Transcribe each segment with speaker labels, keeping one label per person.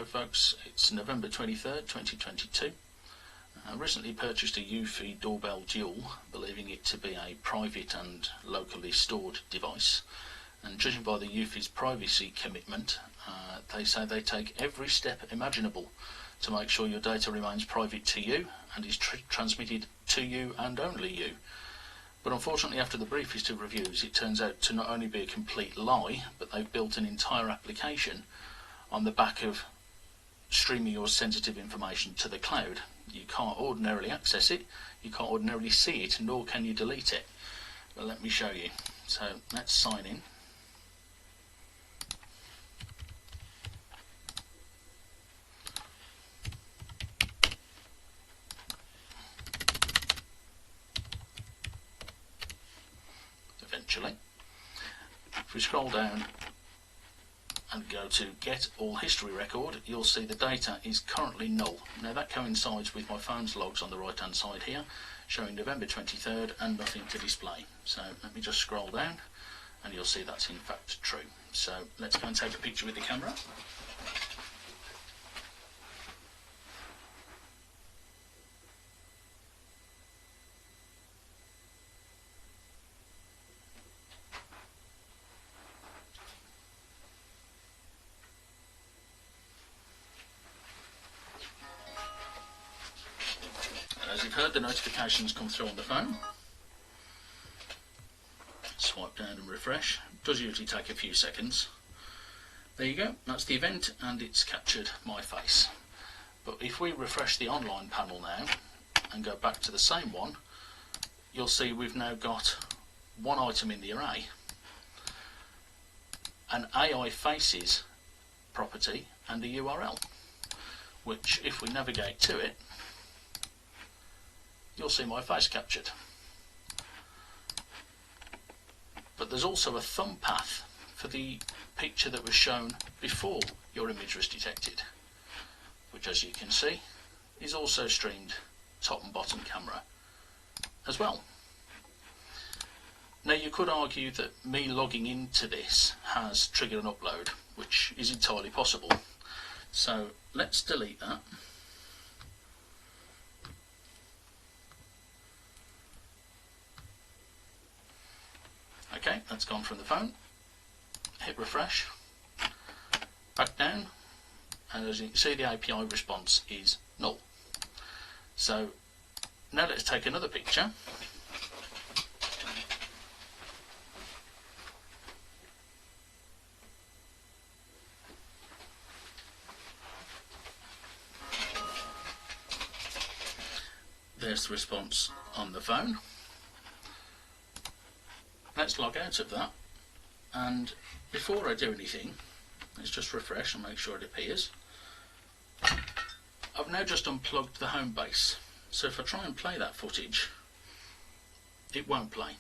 Speaker 1: Hello folks, it's November 23rd, 2022. I recently purchased a Eufy Doorbell Dual, believing it to be a private and locally stored device. And judging by the Eufy's privacy commitment, they say they take every step imaginable to make sure your data remains private to you and is transmitted to you and only you. But unfortunately, after the briefest of reviews, it turns out to not only be a complete lie, but they've built an entire application on the back of streaming your sensitive information to the cloud. You can't ordinarily access it, you can't ordinarily see it, nor can you delete it. But let me show you. So let's sign in. Eventually. If we scroll down and go to Get All History Record, you'll see the data is currently null. Now that coincides with my phone's logs on the right hand side here, showing November 23rd and nothing to display. So let me just scroll down and you'll see that's in fact true. So let's go and take a picture with the camera. As you've heard, the notifications come through on the phone. Swipe down and refresh. It does usually take a few seconds. There you go, that's the event and it's captured my face. But if we refresh the online panel now and go back to the same one, you'll see we've now got one item in the array, an AI Faces property and a URL, which if we navigate to it, you'll see my face captured. But there's also a thumb path for the picture that was shown before your image was detected, which as you can see is also streamed top and bottom camera as well. Now you could argue that me logging into this has triggered an upload, which is entirely possible. So let's delete that. Okay, that's gone from the phone. Hit refresh, back down, and as you can see the API response is null. So now let's take another picture. There's the response on the phone. Let's log out of that, and before I do anything, let's just refresh and make sure it appears. I've now just unplugged the home base, so if I try and play that footage, it won't play.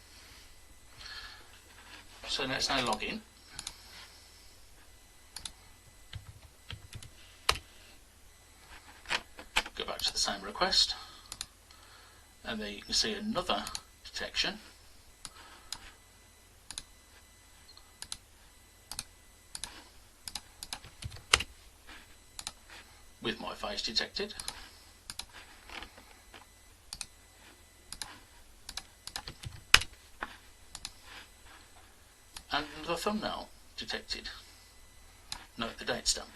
Speaker 1: So let's now log in. Go back to the same request, and there you can see another detection. With my face detected. And the thumbnail detected. Note the date stamp.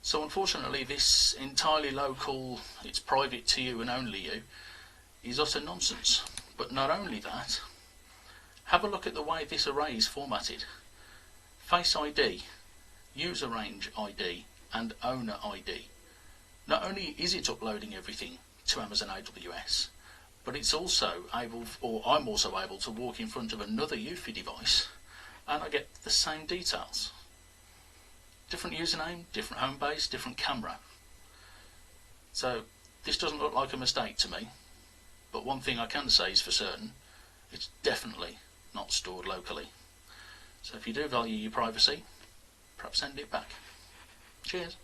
Speaker 1: So unfortunately this entirely local, it's private to you and only you, is utter nonsense. But not only that, have a look at the way this array is formatted. Face ID, user range ID and owner ID. Not only is it uploading everything to Amazon AWS, but it's also able, or I'm also able to walk in front of another Eufy device and I get the same details. Different username, different home base, different camera. So this doesn't look like a mistake to me, but one thing I can say is for certain, it's definitely not stored locally. So if you do value your privacy, perhaps send it back. Cheers.